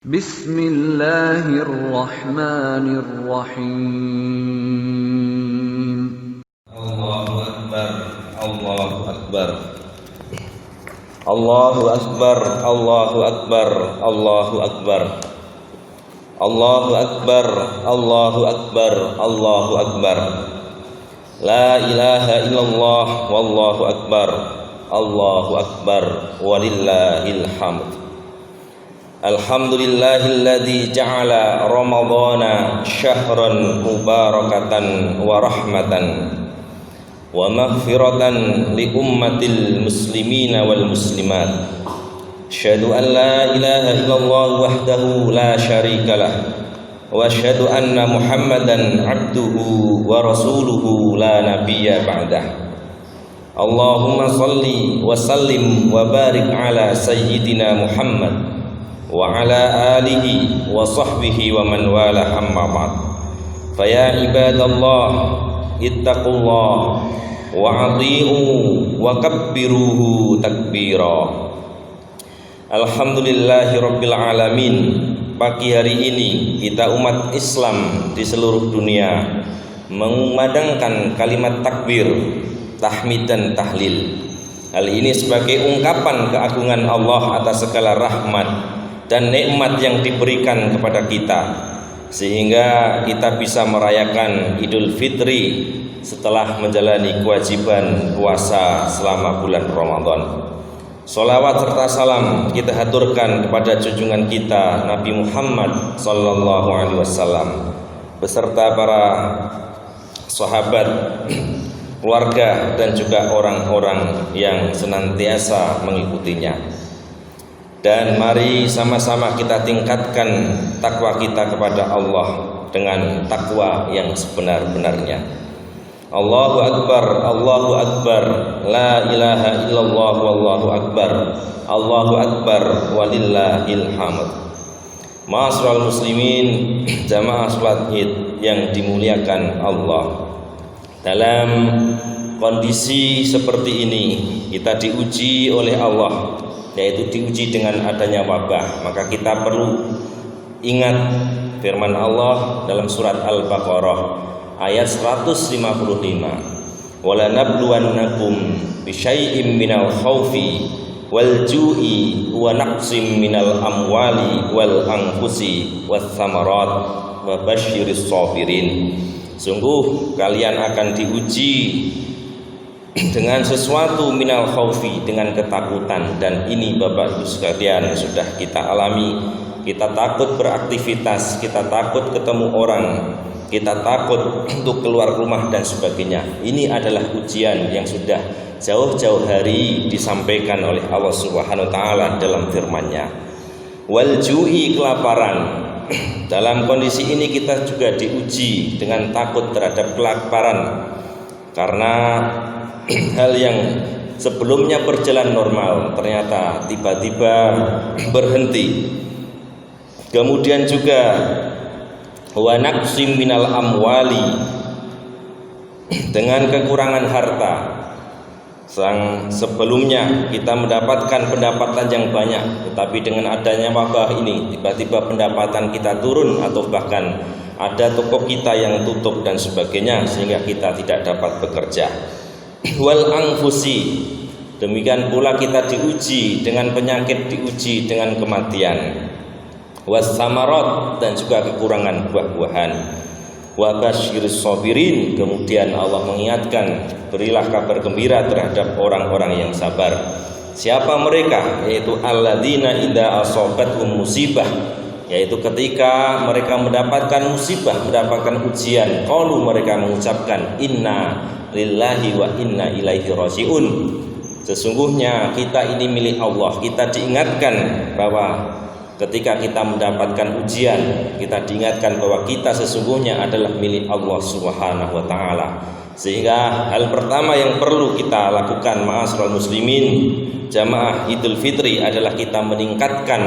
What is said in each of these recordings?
Bismillahirrahmanirrahim. Allahu Akbar, Allahu Akbar, Allahu Akbar, Allahu Akbar, Allahu Akbar, Allahu Akbar, Allahu Akbar, Allahu Akbar. La ilaha illallah, wallahu akbar, Allahu Akbar, walillahil hamd. Alhamdulillahilladzi ja'ala Ramadhana syahran mubarakatan wa rahmatan wa maghfiratan li ummatil muslimina wal muslimat. Asyhadu an la ilaha illallah wahdahu la syarikalah wa asyhadu anna Muhammadan abduhu wa rasuluhu la nabiyya ba'dah. Allahumma salli wa sallim wa barik ala sayyidina Muhammad wa ala alihi wa sahbihi wa man wala amma ba'd. Fa ya ibadallah ittaqullah wa ati'u wa kabbiruhu takbira. Alhamdulillahi rabbil alamin. Pagi hari ini kita umat Islam di seluruh dunia mengumandangkan kalimat takbir, tahmid dan tahlil. Hal ini sebagai ungkapan keagungan Allah atas segala rahmat dan nikmat yang diberikan kepada kita, sehingga kita bisa merayakan Idul Fitri setelah menjalani kewajiban puasa selama bulan Ramadan. Sholawat serta salam kita haturkan kepada junjungan kita Nabi Muhammad sallallahu alaihi wasallam beserta para sahabat, keluarga dan juga orang-orang yang senantiasa mengikutinya. Dan mari sama-sama kita tingkatkan takwa kita kepada Allah dengan takwa yang sebenar-benarnya. Allahu Akbar, Allahu Akbar, la ilaha illallah, wallahu akbar, Allahu Akbar, walillahil hamd. Ma'asyiral muslimin, jamaah salat Id yang dimuliakan Allah. Dalam kondisi seperti ini kita diuji oleh Allah, yaitu diuji dengan adanya wabah. Maka kita perlu ingat firman Allah dalam surat Al-Baqarah ayat 155, wala nabluwannakum bisyai'im minal khaufi wal ju'i wa naqsim minal amwali wal anfusi was samarat wa basyiris sabirin. Sungguh kalian akan diuji dengan sesuatu minal khaufi, dengan ketakutan, dan ini Bapak Ibu sekalian sudah kita alami. Kita takut beraktivitas, kita takut ketemu orang, kita takut untuk keluar rumah dan sebagainya. Ini adalah ujian yang sudah jauh-jauh hari disampaikan oleh Allah Subhanahu wa taala dalam firman-Nya. Wal ju'i, kelaparan. Dalam kondisi ini kita juga diuji dengan takut terhadap kelaparan, karena hal yang sebelumnya berjalan normal ternyata tiba-tiba berhenti. Kemudian juga wa naqsim minal amwali, dengan kekurangan harta. Sang sebelumnya kita mendapatkan pendapatan yang banyak, tetapi dengan adanya wabah ini tiba-tiba pendapatan kita turun, atau bahkan ada toko kita yang tutup dan sebagainya, sehingga kita tidak dapat bekerja. Wal anfusi, demikian pula kita diuji dengan penyakit, diuji dengan kematian. Was samarat, dan juga kekurangan buah-buahan. Wa basyiris sabirin, kemudian Allah mengingatkan, berilah kabar gembira terhadap orang-orang yang sabar. Siapa mereka? Yaitu alladzina idza asabatuhum musibah, yaitu ketika mereka mendapatkan musibah, mendapatkan ujian, qalu, mereka mengucapkan inna lillahi wa inna ilaihi rajiun. Sesungguhnya kita ini milik Allah. Kita diingatkan bahwa ketika kita mendapatkan ujian, kita diingatkan bahwa kita sesungguhnya adalah milik Allah Subhanahu wa taala. Sehingga hal pertama yang perlu kita lakukan ma'asyiral muslimin jamaah Idul Fitri adalah kita meningkatkan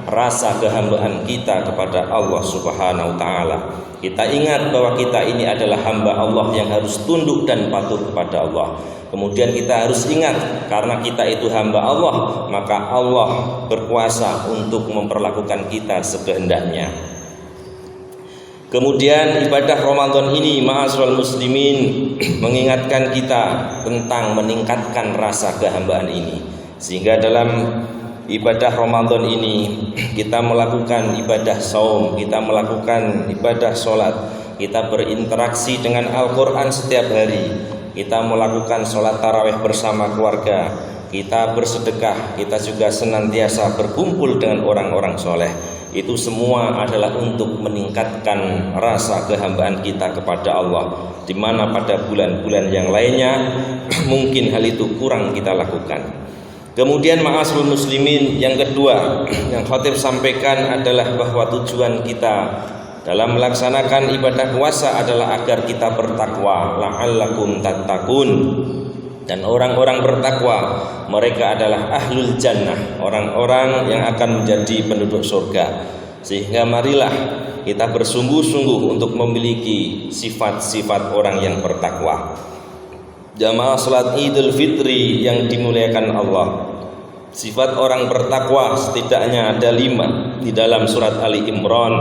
rasa kehambaan kita kepada Allah Subhanahu wa taala. Kita ingat bahwa kita ini adalah hamba Allah yang harus tunduk dan patuh kepada Allah. Kemudian kita harus ingat, karena kita itu hamba Allah, maka Allah berkuasa untuk memperlakukan kita sekehendaknya. Kemudian ibadah Ramadan ini ma'asyiral muslimin mengingatkan kita tentang meningkatkan rasa kehambaan ini. Sehingga dalam ibadah Ramadan ini kita melakukan ibadah saum, kita melakukan ibadah sholat, kita berinteraksi dengan Al-Quran setiap hari, kita melakukan sholat tarawih bersama keluarga, kita bersedekah, kita juga senantiasa berkumpul dengan orang-orang soleh. Itu semua adalah untuk meningkatkan rasa kehambaan kita kepada Allah, di mana pada bulan-bulan yang lainnya mungkin hal itu kurang kita lakukan. Kemudian ma'asyiral muslimin yang kedua yang khatib sampaikan adalah bahwa tujuan kita dalam melaksanakan ibadah puasa adalah agar kita bertakwa, la'allakum tattaqun. Dan orang-orang bertakwa mereka adalah ahlul jannah, orang-orang yang akan menjadi penduduk surga. Sehingga marilah kita bersungguh-sungguh untuk memiliki sifat-sifat orang yang bertakwa. Jamaah salat Idul Fitri yang dimuliakan Allah, sifat orang bertakwa setidaknya ada 5 di dalam surat Ali Imran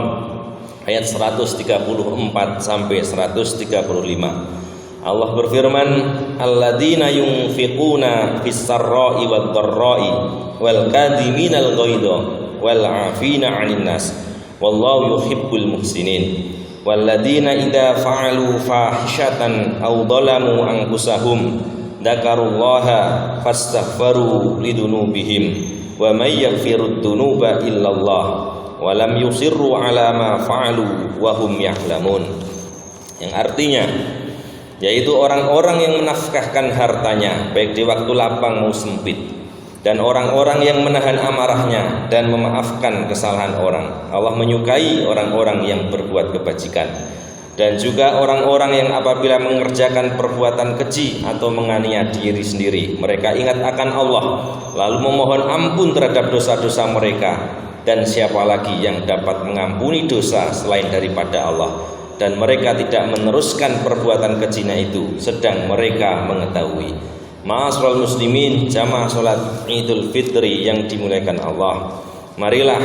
ayat 134 sampai 135. Allah berfirman, alladzina yunfiquna fis-sarra'i wad-dharra'i wal kadhiminal ghaidha wal 'afina 'anil nas wallahu yuhibbul muhsinin walladzina idza fa'alu fahishatan aw dhalamu anfusahum dzakarullaha fastaghfaru lidunubihim wa may yaghfirud dunuba illallah wa lam yusirru 'ala ma fa'alu wa hum ya'lamun. Yang artinya yaitu orang-orang yang menafkahkan hartanya baik di waktu lapang maupun sempit, dan orang-orang yang menahan amarahnya dan memaafkan kesalahan orang. Allah menyukai orang-orang yang berbuat kebajikan, dan juga orang-orang yang apabila mengerjakan perbuatan keji atau menganiaya diri sendiri, mereka ingat akan Allah lalu memohon ampun terhadap dosa-dosa mereka. Dan siapa lagi yang dapat mengampuni dosa selain daripada Allah? Dan mereka tidak meneruskan perbuatan kejinya itu sedang mereka mengetahui. Ma'asyiral muslimin jamaah salat Idul Fitri yang dimuliakan Allah, marilah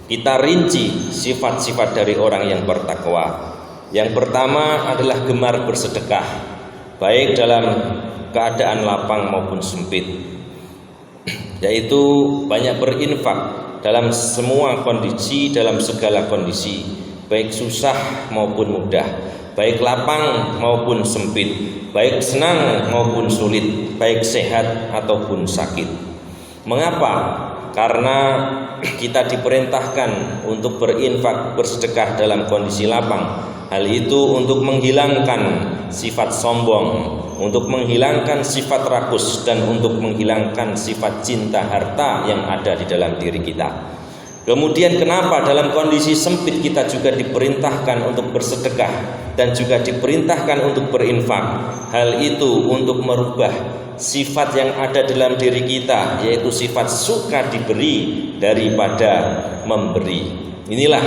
kita rinci sifat-sifat dari orang yang bertakwa. Yang pertama adalah gemar bersedekah, baik dalam keadaan lapang maupun sempit, yaitu banyak berinfak dalam semua kondisi, dalam segala kondisi, baik susah maupun mudah, baik lapang maupun sempit, baik senang maupun sulit, baik sehat ataupun sakit. Mengapa? Karena kita diperintahkan untuk berinfak, bersedekah dalam kondisi lapang. Hal itu untuk menghilangkan sifat sombong, untuk menghilangkan sifat rakus, dan untuk menghilangkan sifat cinta harta yang ada di dalam diri kita. Kemudian kenapa dalam kondisi sempit kita juga diperintahkan untuk bersedekah dan juga diperintahkan untuk berinfak? Hal itu untuk merubah sifat yang ada dalam diri kita, yaitu sifat suka diberi daripada memberi. Inilah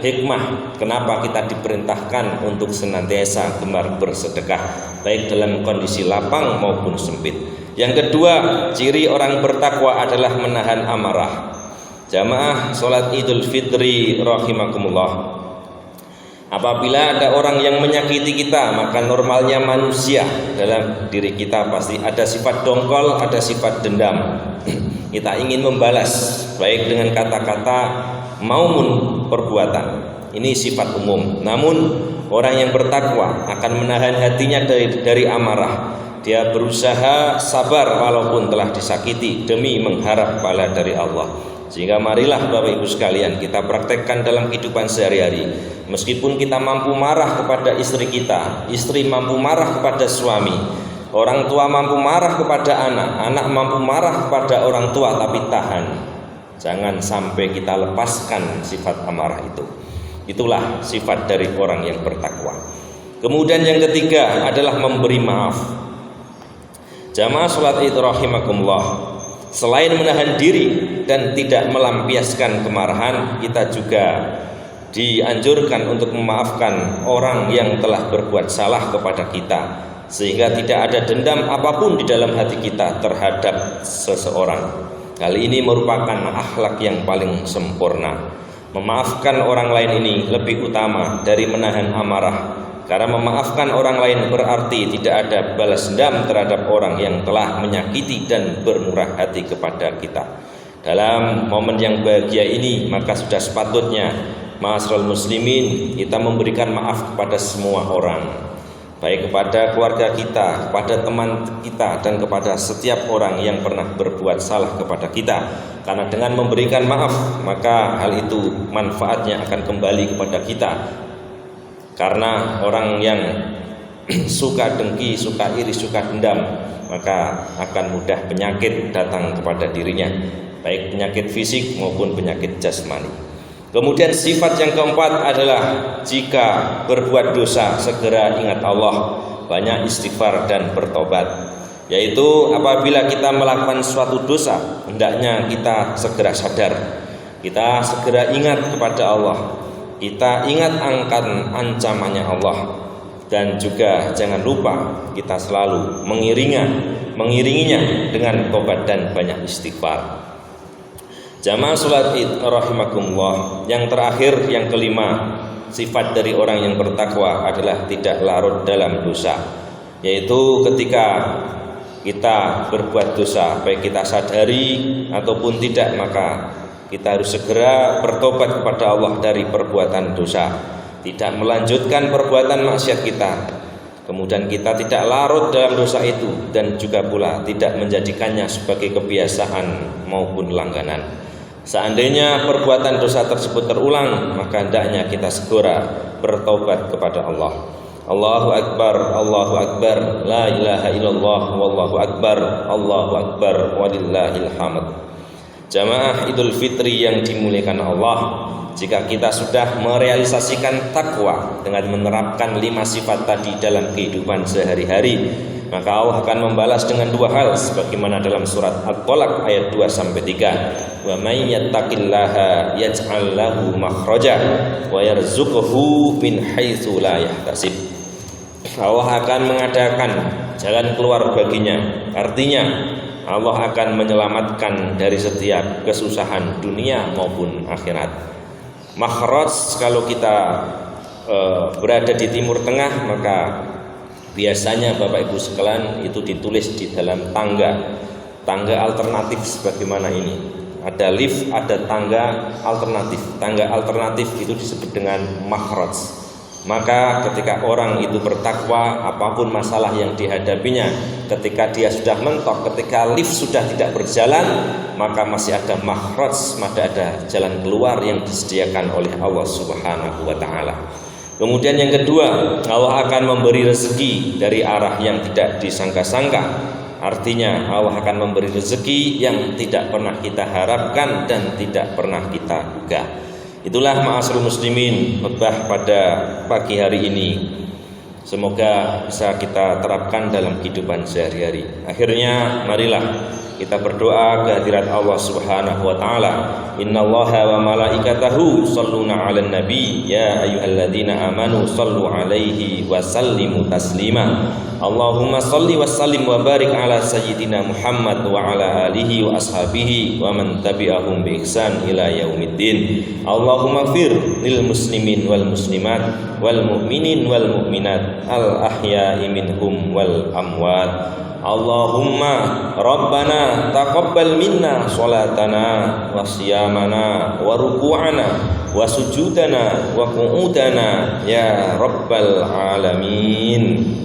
hikmah kenapa kita diperintahkan untuk senantiasa gemar bersedekah, baik dalam kondisi lapang maupun sempit. Yang kedua, ciri orang bertakwa adalah menahan amarah. Jamaah salat Idul Fitri rahimakumullah, apabila ada orang yang menyakiti kita, maka normalnya manusia dalam diri kita pasti ada sifat dongkol, ada sifat dendam. Kita ingin membalas baik dengan kata-kata maupun perbuatan. Ini sifat umum. Namun orang yang bertakwa akan menahan hatinya dari amarah. Dia berusaha sabar walaupun telah disakiti demi mengharap pahala dari Allah. Sehingga marilah Bapak Ibu sekalian kita praktekkan dalam kehidupan sehari-hari. Meskipun kita mampu marah kepada istri kita, istri mampu marah kepada suami, orang tua mampu marah kepada anak, anak mampu marah kepada orang tua, tapi tahan. Jangan sampai kita lepaskan sifat amarah itu. Itulah sifat dari orang yang bertakwa. Kemudian yang ketiga adalah memberi maaf. Jamaah sholat Id rahimakumullah, selain menahan diri dan tidak melampiaskan kemarahan, kita juga dianjurkan untuk memaafkan orang yang telah berbuat salah kepada kita, sehingga tidak ada dendam apapun di dalam hati kita terhadap seseorang. Hal ini merupakan akhlak yang paling sempurna. Memaafkan orang lain ini lebih utama dari menahan amarah, karena memaafkan orang lain berarti tidak ada balas dendam terhadap orang yang telah menyakiti dan bermurah hati kepada kita. Dalam momen yang bahagia ini, maka sudah sepatutnya ma'asyiral muslimin, kita memberikan maaf kepada semua orang, baik kepada keluarga kita, kepada teman kita, dan kepada setiap orang yang pernah berbuat salah kepada kita. Karena dengan memberikan maaf, maka hal itu manfaatnya akan kembali kepada kita. Karena orang yang suka dengki, suka iri, suka dendam, maka akan mudah penyakit datang kepada dirinya, baik penyakit fisik maupun penyakit jasmani. Kemudian sifat yang keempat adalah jika berbuat dosa segera ingat Allah, banyak istighfar dan bertobat. Yaitu apabila kita melakukan suatu dosa, hendaknya kita segera sadar, kita segera ingat kepada Allah, kita ingat akan ancamannya Allah, dan juga jangan lupa kita selalu mengiringinya dengan tobat dan banyak istighfar. Jamaah sholat Id rahimakumullah, yang terakhir, yang kelima, sifat dari orang yang bertakwa adalah tidak larut dalam dosa. Yaitu ketika kita berbuat dosa, baik kita sadari ataupun tidak, maka kita harus segera bertobat kepada Allah dari perbuatan dosa, tidak melanjutkan perbuatan maksiat kita. Kemudian kita tidak larut dalam dosa itu, dan juga pula tidak menjadikannya sebagai kebiasaan maupun langganan. Seandainya perbuatan dosa tersebut terulang, maka hendaknya kita segera bertobat kepada Allah. Allahu Akbar, Allahu Akbar, la ilaha illallah, wallahu akbar, Allahu Akbar, walillahil hamd. Jamaah Idul Fitri yang dimuliakan Allah, jika kita sudah merealisasikan takwa dengan menerapkan 5 sifat tadi dalam kehidupan sehari-hari, maka Allah akan membalas dengan 2 hal, sebagaimana dalam surat At-Tolak ayat 2-3. Wa may yattaqillaha yaj'al lahu makhraja wa yarzuqhu min haitsu la yahtasib. Allah akan mengadakan jalan keluar baginya. Artinya Allah akan menyelamatkan dari setiap kesusahan dunia maupun akhirat. Makhraj, kalau kita berada di Timur Tengah, maka biasanya Bapak Ibu sekalian itu ditulis di dalam tangga alternatif sebagaimana ini. Ada lift, ada tangga alternatif. Tangga alternatif itu disebut dengan makhraj. Maka ketika orang itu bertakwa, apapun masalah yang dihadapinya, ketika dia sudah mentok, ketika lift sudah tidak berjalan, maka masih ada makhraj, masih ada jalan keluar yang disediakan oleh Allah Subhanahu wa taala. Kemudian yang kedua, Allah akan memberi rezeki dari arah yang tidak disangka-sangka. Artinya Allah akan memberi rezeki yang tidak pernah kita harapkan dan tidak pernah kita duga. Itulah ma'asyiral muslimin khutbah pada pagi hari ini. Semoga bisa kita terapkan dalam kehidupan sehari-hari. Akhirnya marilah kita berdoa kehadirat Allah Subhanahu wa taala. Innallaha wa malaikatahu shalluna 'alan nabi ya ayyuhalladzina amanu shallu 'alaihi wa sallimu taslima. Allahumma shalli wa sallim wa barik ala sayyidina Muhammad wa ala alihi wa ashabihi wa man tabi'ahum bi ihsan ila yaumiddin. Allahumma fir lil muslimin wal muslimat wal mu'minin wal mu'minat al ahya'i minhum wal amwat. Allahumma Rabbana taqabbal minna sholatana wa siyamana wa ruku'ana wa sujudana wa qu'udana ya rabbal alamin.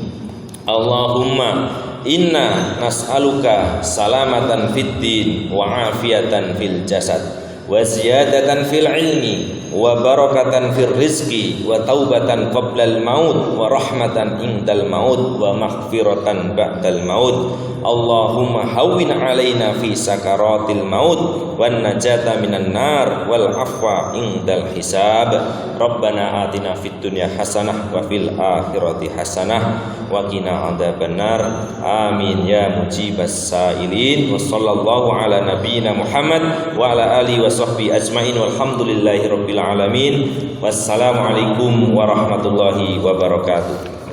Allahumma inna nas'aluka salamatan fid din wa afiyatan fil jasad wa ziyadatan fil ilmi wa barakatan fil rizqi wa taubatan qablal maut wa rahmatan indal maut wa maghfiratan ba'dal maut. Allahumma hawwin alaina fi sakaratil maut wan najata minan nar wal afwa indal hisab. Rabbana atina fid dunya hasanah wa fil akhirati hasanah wa qina adzabannar. Amin ya mujibas sailin. Wa sallallahu ala nabiyyina Muhammad wa ala alihi wa sahbihi ajmain walhamdulillahi rabbil alamin. Wassalamualaikum warahmatullahi wabarakatuh.